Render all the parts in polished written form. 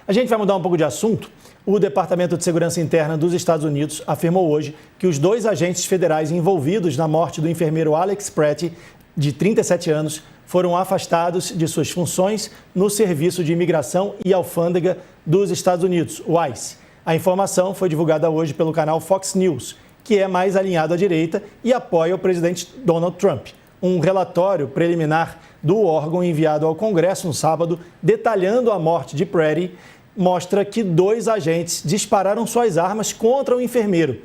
A gente vai mudar um pouco de assunto. O Departamento de Segurança Interna dos Estados Unidos afirmou hoje que os 2 agentes federais envolvidos na morte do enfermeiro Alex Pratt, de 37 anos, foram afastados de suas funções no Serviço de Imigração e Alfândega dos Estados Unidos, o ICE. A informação foi divulgada hoje pelo canal Fox News, que é mais alinhado à direita e apoia o presidente Donald Trump. Um relatório preliminar do órgão enviado ao Congresso no sábado, detalhando a morte de Pratt, mostra que 2 agentes dispararam suas armas contra o enfermeiro.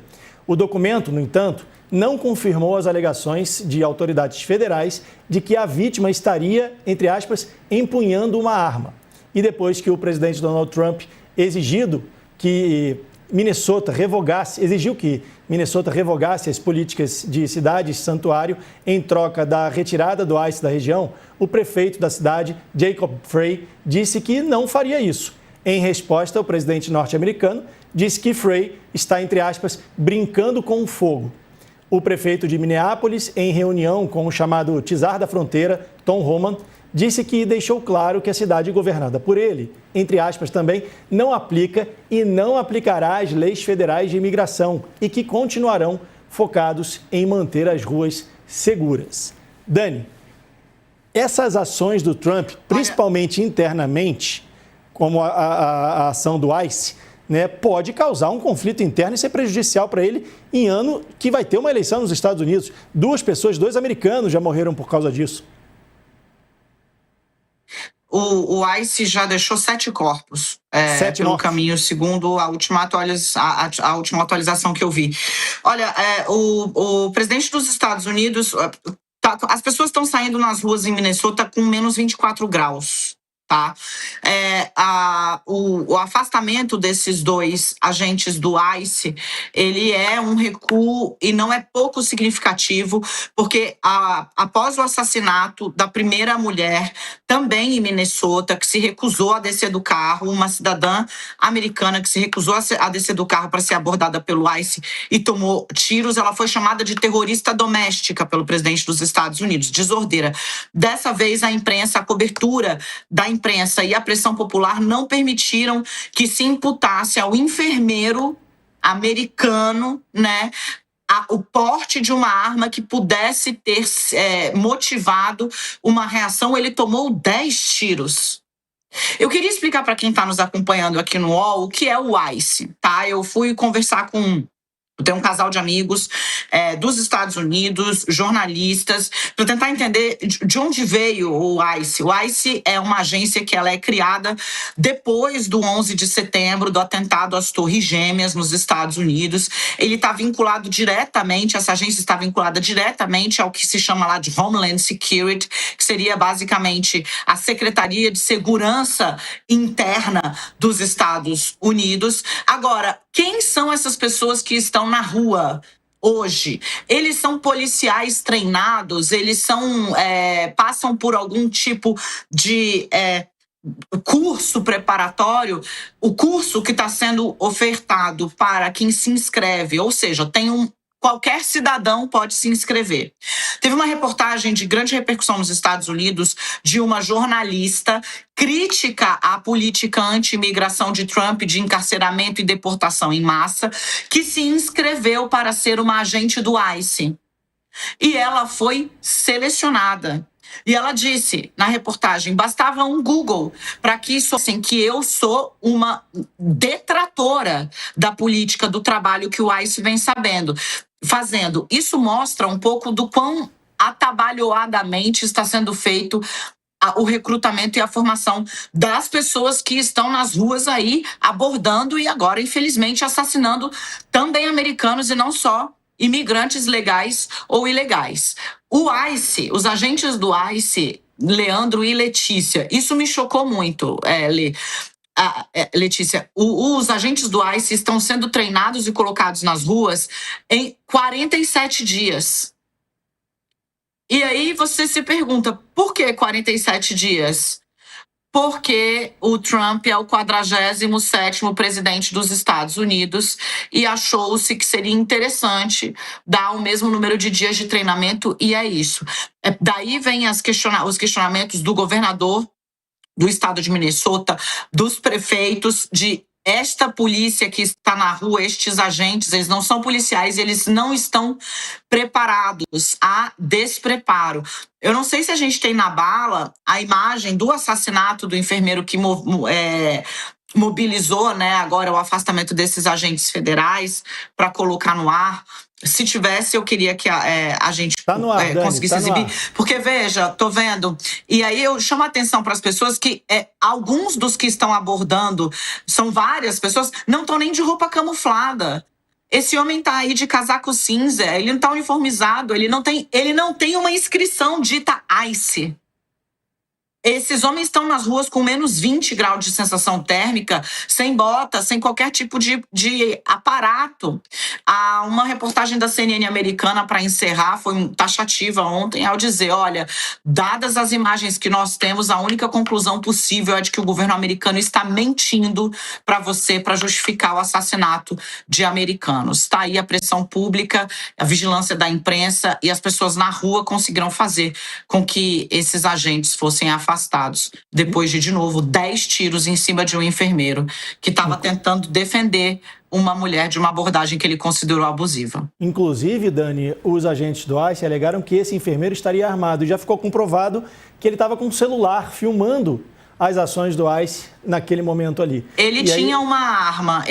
O documento, no entanto, não confirmou as alegações de autoridades federais de que a vítima estaria, entre aspas, empunhando uma arma. E depois que o presidente Donald Trump exigiu que Minnesota revogasse as políticas de cidades santuário em troca da retirada do ICE da região, o prefeito da cidade, Jacob Frey, disse que não faria isso. Em resposta, o presidente norte-americano disse que Frey está, entre aspas, brincando com o fogo. O prefeito de Minneapolis, em reunião com o chamado Czar da Fronteira, Tom Homan, disse que deixou claro que a cidade governada por ele, entre aspas também, não aplica e não aplicará as leis federais de imigração e que continuarão focados em manter as ruas seguras. Dani, essas ações do Trump, principalmente internamente, como a ação do ICE, né, pode causar um conflito interno e ser prejudicial para ele em ano que vai ter uma eleição nos Estados Unidos. 2 americanos já morreram por causa disso. O ICE já deixou 7 corpos pelo caminho, segundo a última atualização que eu vi. Olha, o presidente dos Estados Unidos... as pessoas estão saindo nas ruas em Minnesota com menos 24 graus. Tá? O afastamento desses 2 agentes do ICE, ele é um recuo e não é pouco significativo, porque após o assassinato da primeira mulher, também em Minnesota, que se recusou a descer do carro, uma cidadã americana que se recusou a descer do carro para ser abordada pelo ICE e tomou tiros, ela foi chamada de terrorista doméstica pelo presidente dos Estados Unidos, desordeira. Dessa vez, a imprensa, a cobertura da imprensa e a pressão popular não permitiram que se imputasse ao enfermeiro americano, né, o porte de uma arma que pudesse ter motivado uma reação. Ele tomou 10 tiros. Eu queria explicar para quem está nos acompanhando aqui no UOL o que é o ICE, tá? Eu fui conversar eu tenho um casal de amigos dos Estados Unidos, jornalistas, para tentar entender de onde veio o ICE. O ICE é uma agência que ela é criada depois do 11 de setembro, do atentado às Torres Gêmeas nos Estados Unidos. Ele está vinculado diretamente, essa agência está vinculada diretamente ao que se chama lá de Homeland Security, que seria basicamente a Secretaria de Segurança Interna dos Estados Unidos. Agora, quem são essas pessoas que estão na rua hoje? Eles são policiais treinados, eles passam por algum tipo de curso preparatório. O curso que está sendo ofertado para quem se inscreve, ou seja, qualquer cidadão pode se inscrever. Teve uma reportagem de grande repercussão nos Estados Unidos de uma jornalista crítica à política anti-imigração de Trump, de encarceramento e deportação em massa, que se inscreveu para ser uma agente do ICE. E ela foi selecionada. E ela disse na reportagem, bastava um Google para que isso, assim, que eu sou uma detratora da política do trabalho que o ICE vem fazendo. Isso mostra um pouco do quão atabalhoadamente está sendo feito o recrutamento e a formação das pessoas que estão nas ruas aí abordando e agora, infelizmente, assassinando também americanos e não só imigrantes legais ou ilegais. O ICE, os agentes do ICE, Leandro e Letícia, isso me chocou muito, Letícia. Os agentes do ICE estão sendo treinados e colocados nas ruas em 47 dias. E aí você se pergunta, por que 47 dias? Porque o Trump é o 47º presidente dos Estados Unidos e achou-se que seria interessante dar o mesmo número de dias de treinamento, e é isso. Daí vem os questionamentos do governador do estado de Minnesota, dos prefeitos, de esta polícia que está na rua, estes agentes, eles não são policiais, eles não estão preparados, há despreparo. Eu não sei se a gente tem na bala a imagem do assassinato do enfermeiro que mobilizou, né, agora o afastamento desses agentes federais para colocar no ar. Se tivesse, eu queria que a gente conseguisse exibir. Porque, veja, tô vendo. E aí eu chamo a atenção para as pessoas que alguns dos que estão abordando, são várias pessoas, não estão nem de roupa camuflada. Esse homem tá aí de casaco cinza, ele não tá uniformizado, ele não tem uma inscrição dita ICE. Esses homens estão nas ruas com menos 20 graus de sensação térmica, sem bota, sem qualquer tipo de aparato. Uma reportagem da CNN americana, para encerrar, foi taxativa ontem, ao dizer, olha, dadas as imagens que nós temos, a única conclusão possível é de que o governo americano está mentindo para você, para justificar o assassinato de americanos. Está aí a pressão pública, a vigilância da imprensa e as pessoas na rua conseguiram fazer com que esses agentes fossem afastados depois de novo, 10 tiros em cima de um enfermeiro que estava tentando defender uma mulher de uma abordagem que ele considerou abusiva. Inclusive, Dani, os agentes do ICE alegaram que esse enfermeiro estaria armado e já ficou comprovado que ele estava com um celular filmando as ações do ICE naquele momento ali. Ele tinha uma arma,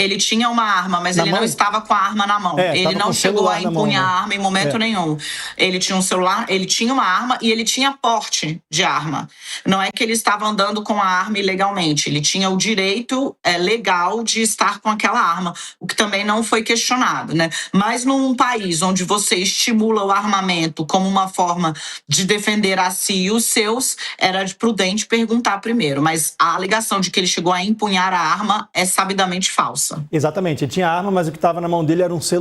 mas ele não estava com a arma na mão. Ele não chegou a empunhar a arma em momento nenhum. Ele tinha um celular, ele tinha uma arma e ele tinha porte de arma. Não é que ele estava andando com a arma ilegalmente, ele tinha o direito legal de estar com aquela arma, o que também não foi questionado, né? Mas num país onde você estimula o armamento como uma forma de defender a si e os seus, era prudente perguntar primeiro. Mas a alegação de que ele chegou a empunhar a arma é sabidamente falsa. Exatamente, ele tinha arma, mas o que estava na mão dele era um celular.